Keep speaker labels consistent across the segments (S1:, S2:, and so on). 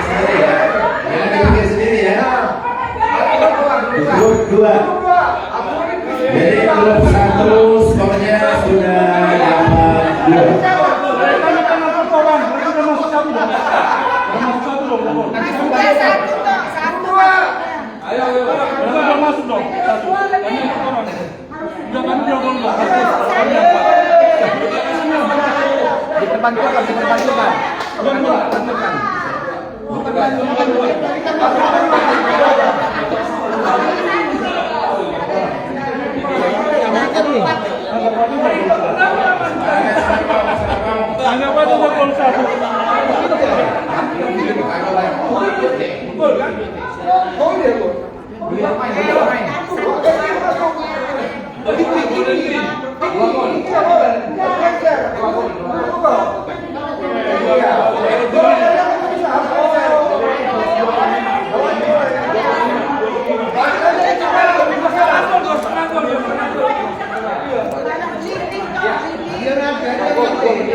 S1: sendiri ya. Jangan dipikir sendiri ya. Grup 2. Jadi grup 1 skornya sudah dapat 2.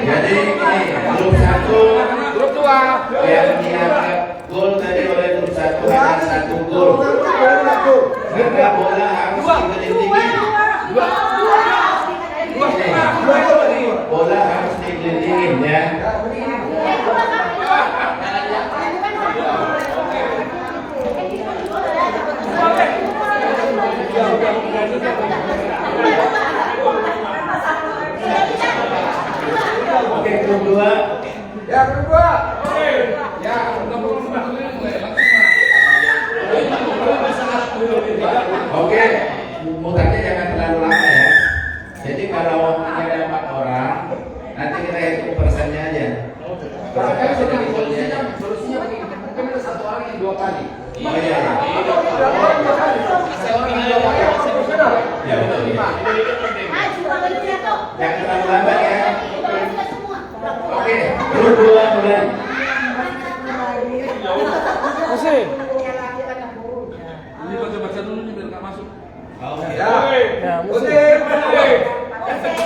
S1: Jadi ini grup 1, grup 2 yang dianggap gol tadi oleh grup 1 hanya 1 gol. Karena bola harus digelindingin. Bola harus digelindingin ya. Oke, grup 2.
S2: Ya, grup 2. Ya,
S1: Oke, mutarnya jangan terlalu lama ya. Jadi kalau ada 4 orang, nanti kita hitung persennya aja.
S2: Solusinya begini, mungkin ada 1 orang yang 2 kali.
S1: Oh iya. Ya betul. Jangan terlalu lambat ya. Oke, grup 2 mulai.
S3: Ini baca dulu nih biar nggak masuk.
S1: Oke.
S2: Ya, musik.
S3: Gracias.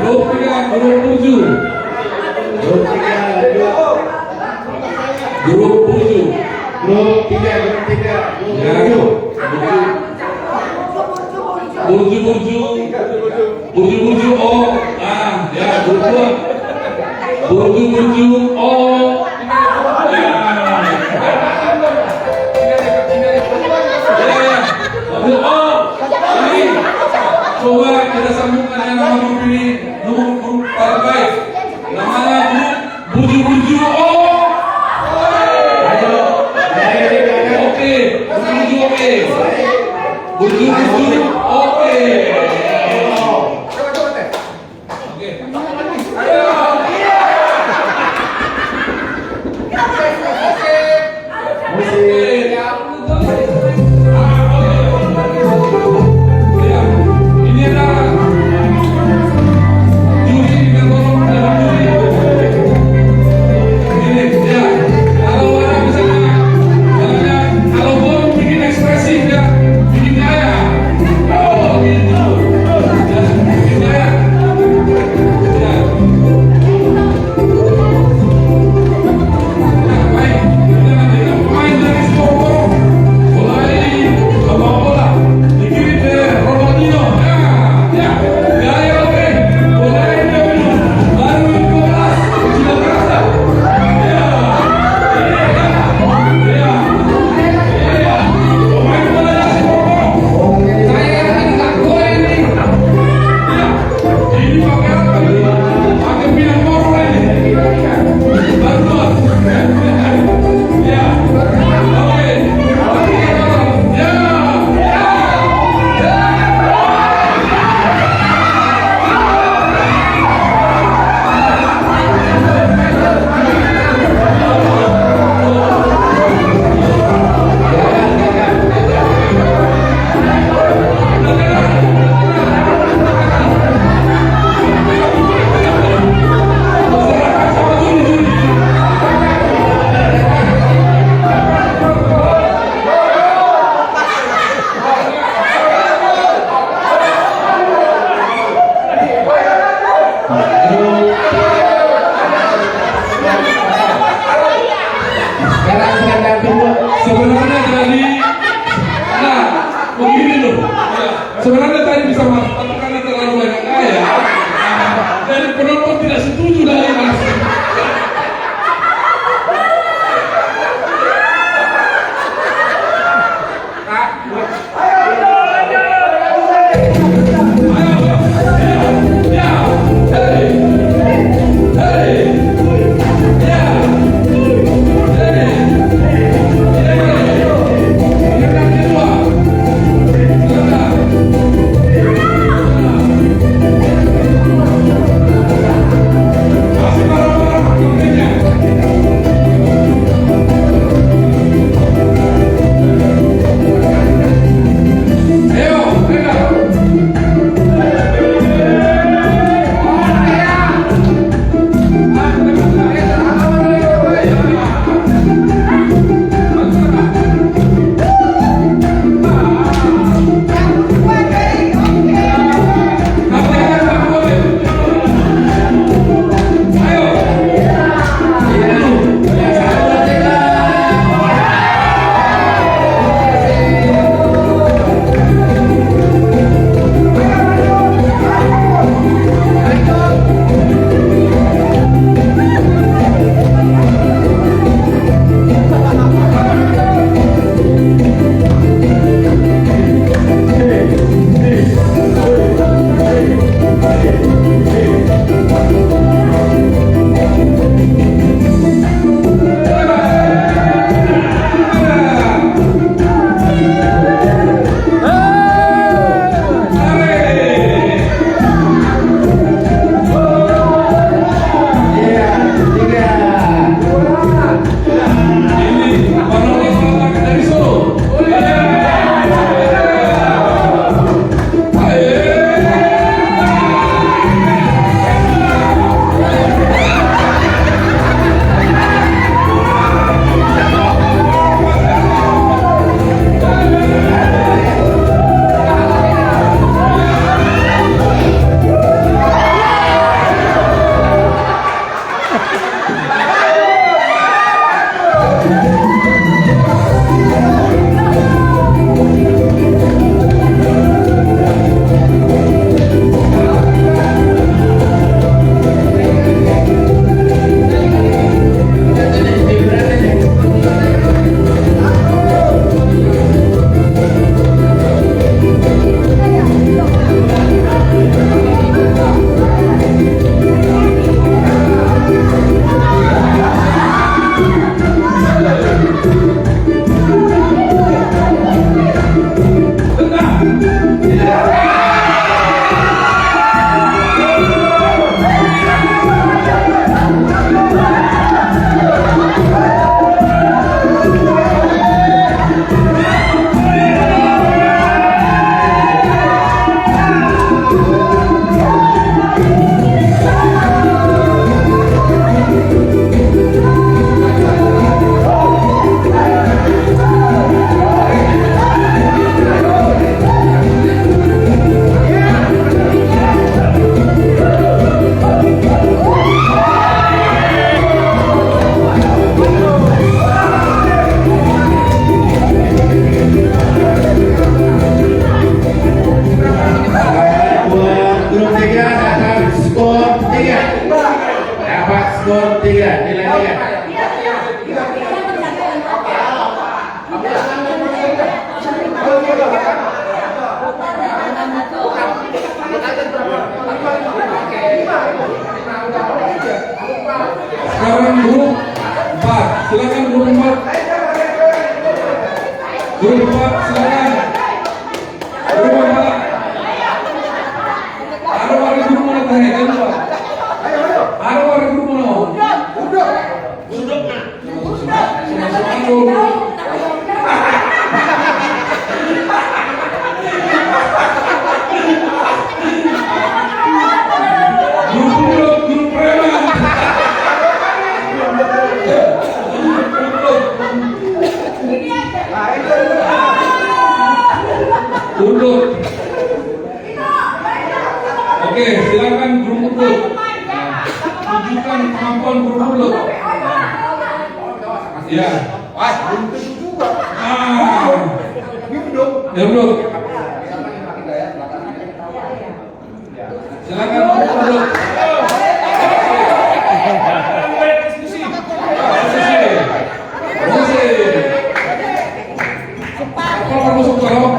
S3: Grup 3 grup 7.
S1: Grup 3 lanjut.
S3: Grup 7.
S1: Grup 3
S3: Ya, burju oh, ya grup 2. Burju oh, ya. Ini coba kita sambungkan dengan nama grup ini, grup terbaik. Namanya grup burju oh. Oke, burju oke. Burju oke.
S2: Coba teh.
S3: Oke.
S1: Musik.
S3: Ini adalah juri yang tolong dalam juri. Ini ya, kalau ada misalnya, kalau mau bikin ekspresi ya, bikin gaya. Oh gitu. Ya, bikin gaya. Ya. Baik, kita pemain dari Sport mulai bawa bola dikirim ke Ronaldinho. Ya, gaya oke. Mulai dari baru 12 sudah berasa. Ya, pemain bola dari Sport. Saya yang tak boleh ini. Ya, ini pakai apa ini? Pakai pinang moro ini. Baru ya, oke, ya,
S1: Sekarang sedang tunggu.
S3: sebenarnya jadi, nah, begini loh. Sebenarnya tadi bisa masuk, tapi karena terlalu banyak gaya, dari penonton tidak setuju dari mas.
S1: ya.
S3: Sekarang grup 4, silakan grup 4. Grup 4, silakan. Grup 4. Ada warga grup mana tadi? Ada warga grup mana? Grup preman. Urut. Oke, silakan grup urut. Tunjukkan kemampuan grup urut. Ya. Ya urut. Silakan grup urut. Kalau masuk kalau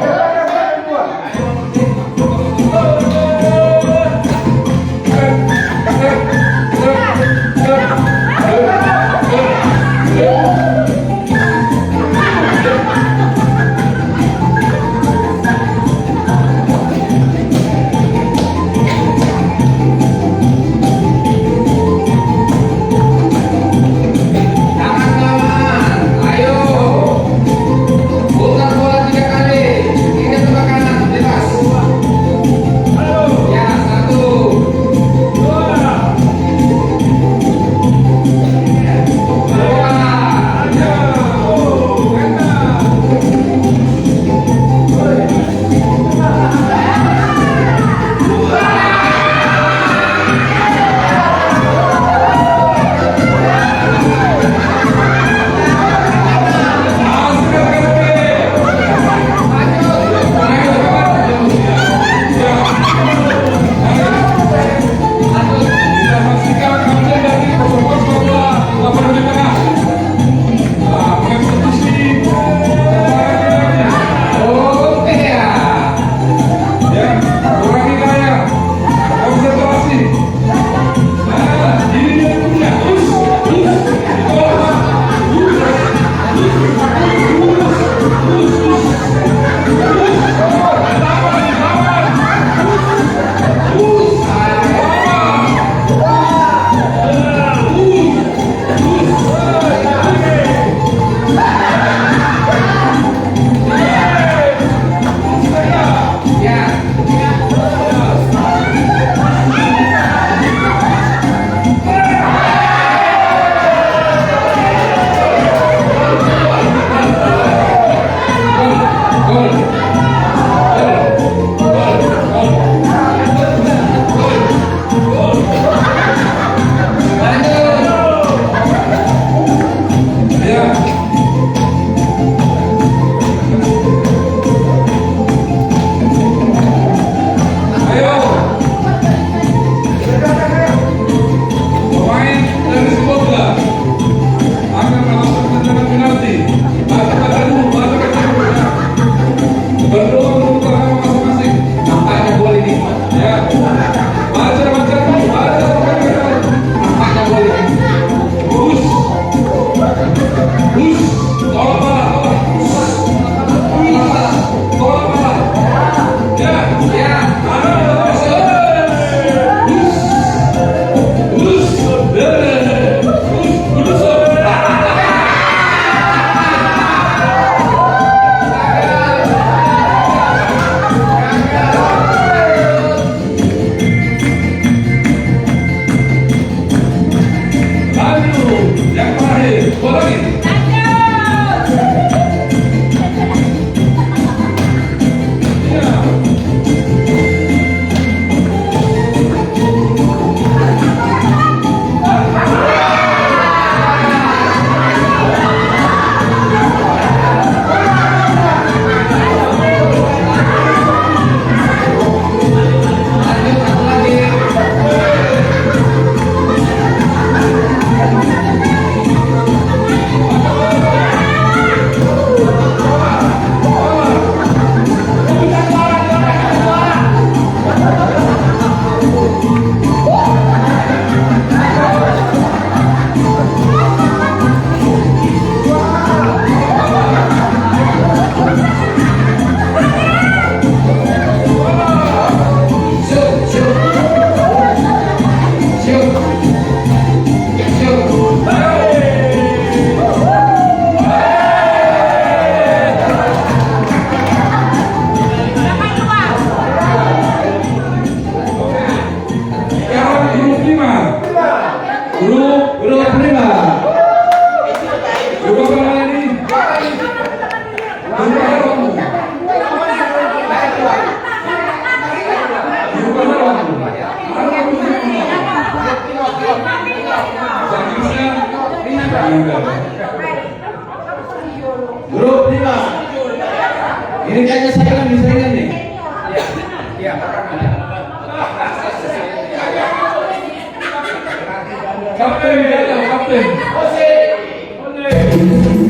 S3: Kapten gagal, kapten.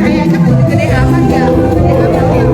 S4: Kayaknya masih gede amat ya. Gede amat ya.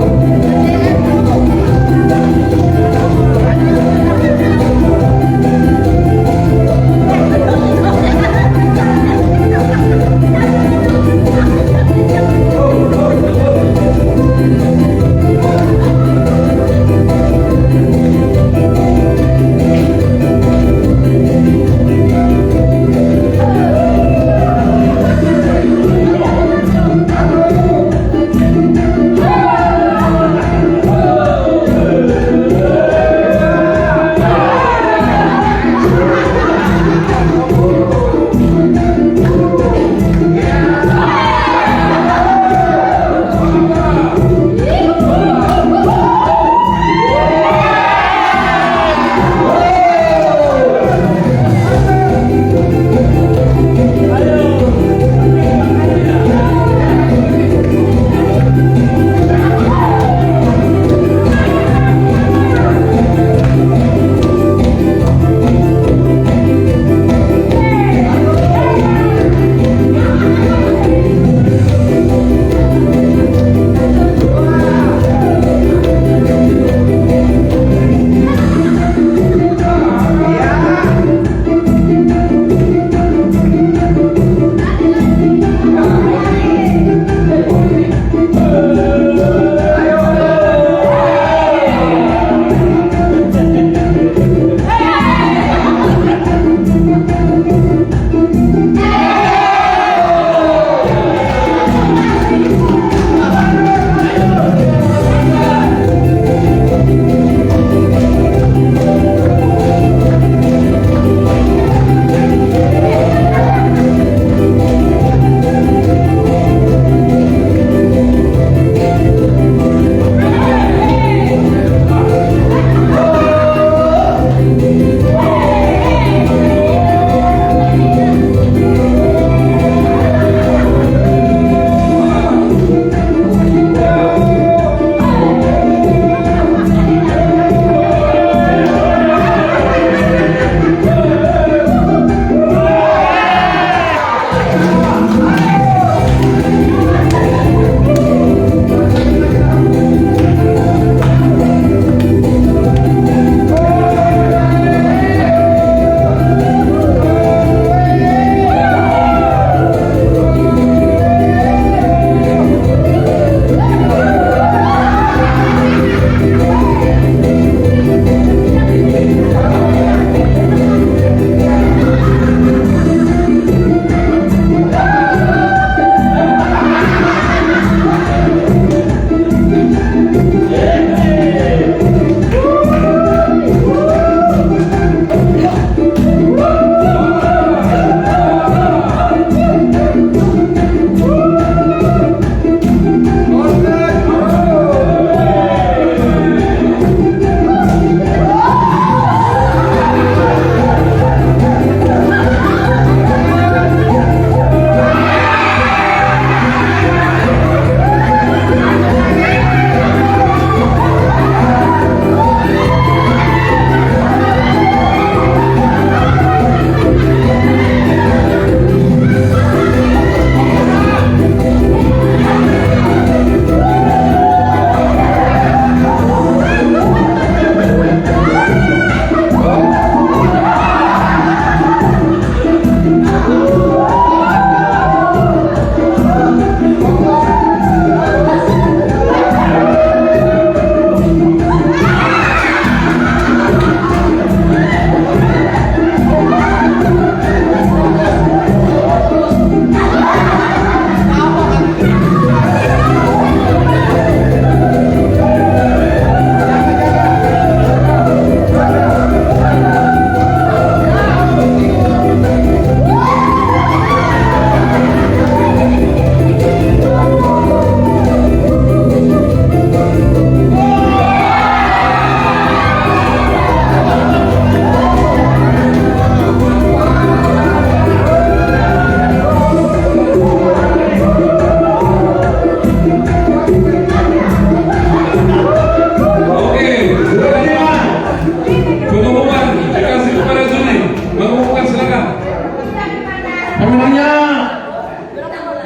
S1: Pemenangnya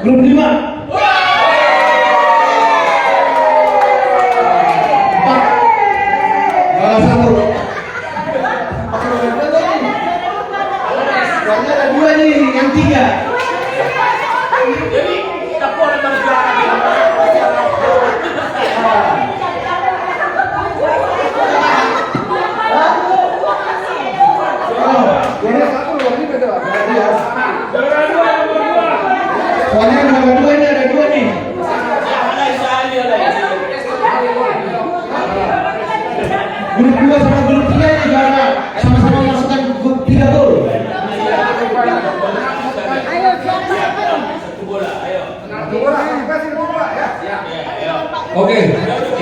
S1: grup 5. Soalnya ada 2 nih, yang 3.
S2: Jadi kita boleh berjuara di
S1: Soalnya yang nomor 2 ini ada 2 nih. Grup 2 sama grup 3 ini juara sama-sama masukkan grup 3 gol.
S3: Oke,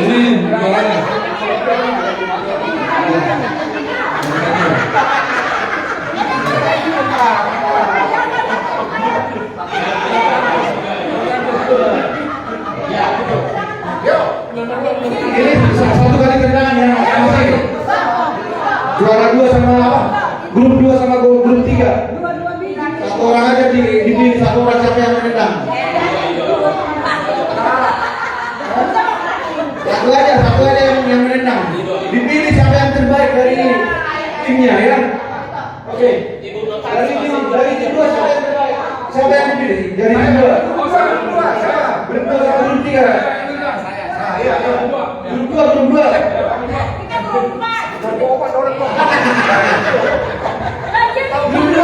S3: ini juaranya.
S1: Ini satu kali tendangan yang masing. Juara 2 sama apa? Grup 2 sama grup 3. Satu orang aja dipilih, satu orang siapa yang menendang. Satu aja yang menendang. Dipilih siapa yang terbaik dari timnya ya. Oke. Dari tim 2 siapa yang terbaik? Siapa yang dipilih? Dari tim 2. Grup 2 sama grup 3. Grup 2.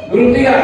S1: Grup 3.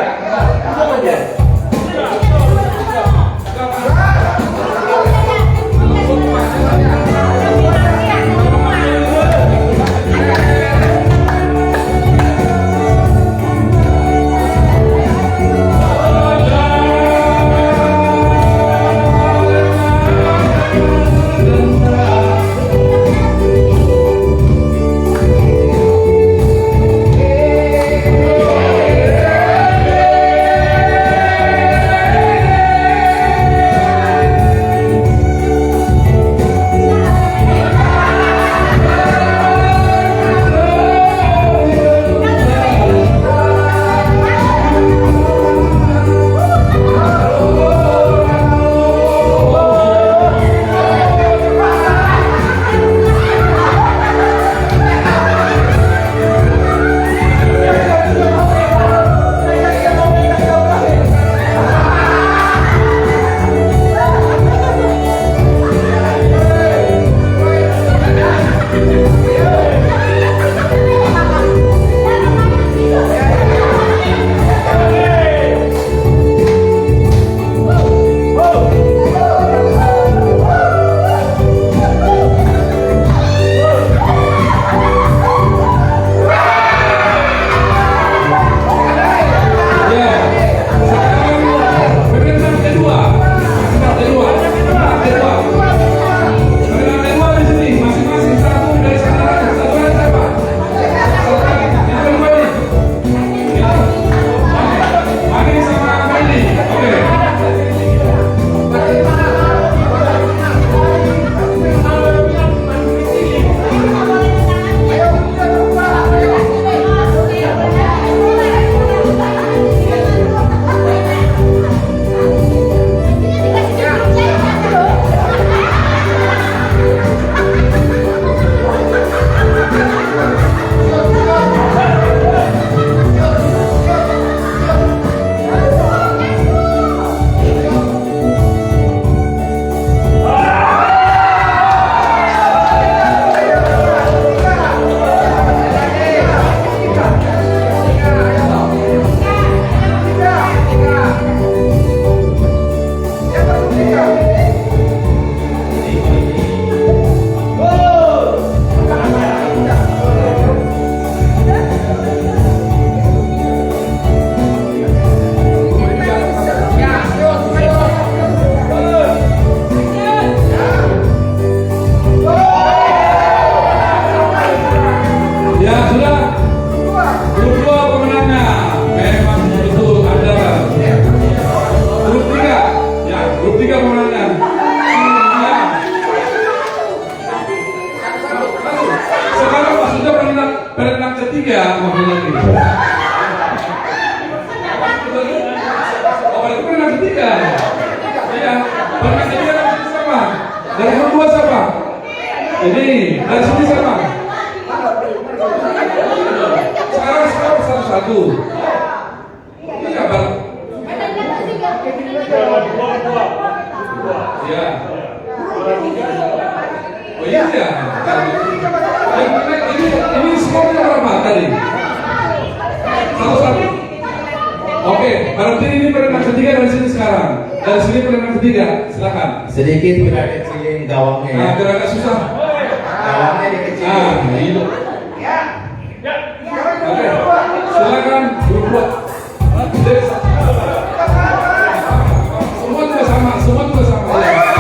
S3: perenang ketiga maksud lagi. Oh, itu perenang ketiga. Iya, perenang ketiga dari sini siapa? Dari nomor 2 siapa? Ini dari sini siapa? Sekarang satu-satu. Iya, Bang. Iya. Oh iya ya. Ini skornya berapa tadi? 1-1. Oke, berarti ini perenang ketiga dari sini sekarang. Dari sini perenang ketiga, silakan.
S1: Sedikit kita kecilin gawangnya ya.
S3: Nah, biar agak susah.
S1: Gawangnya dikecilin.
S3: Nah, itu. Oke, silakan berbuat. Semua juga sama, semua juga sama.
S1: Ya.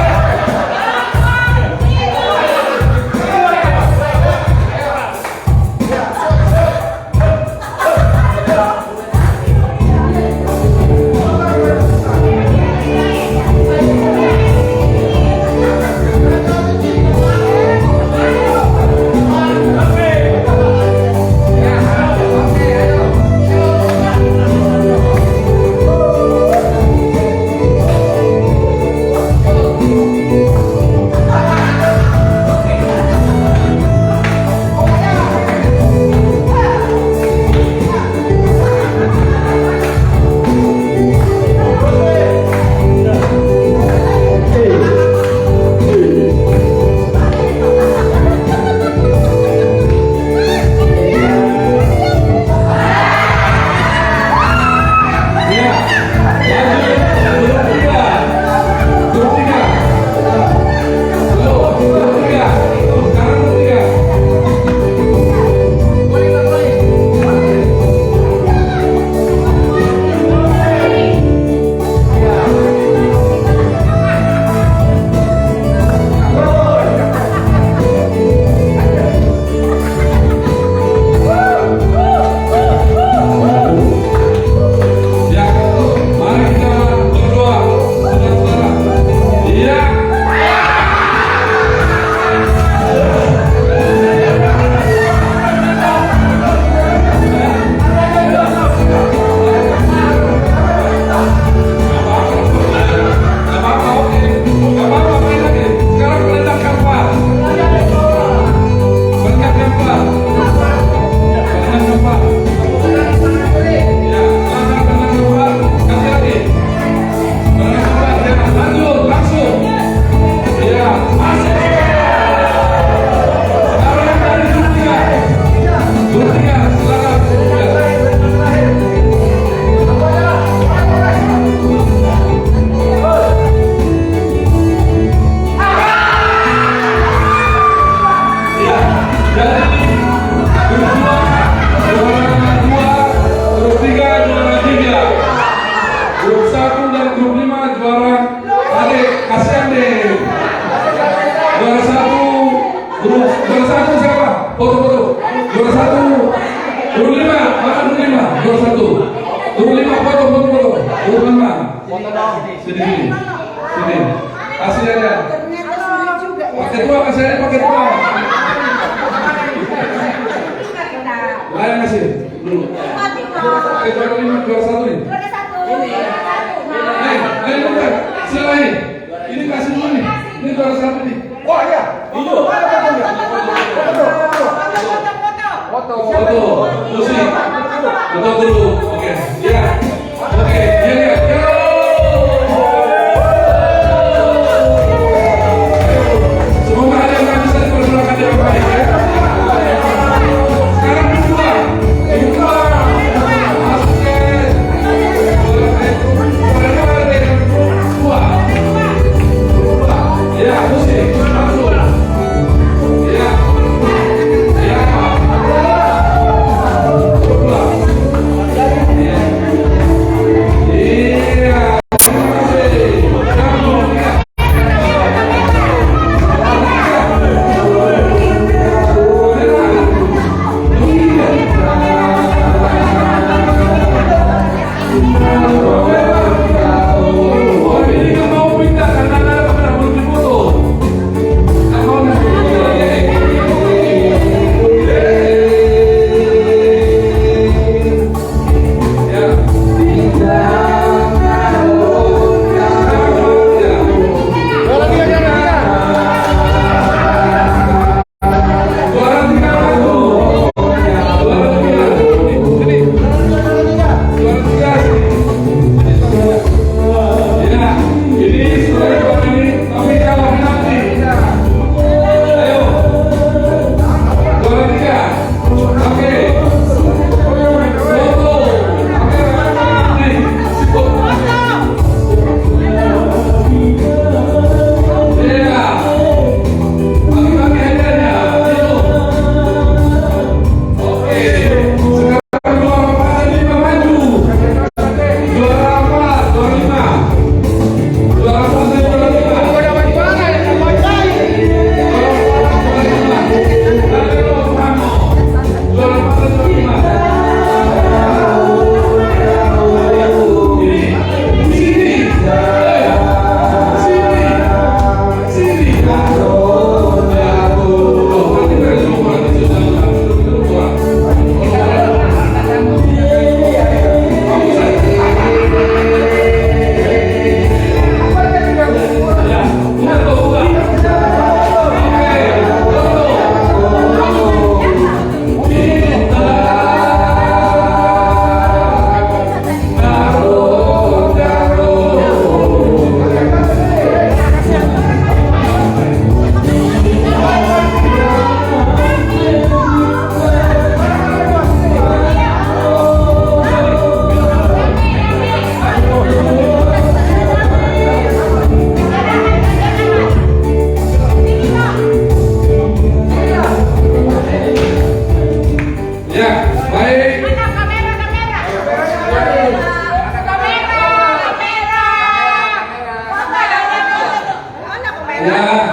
S3: Ya,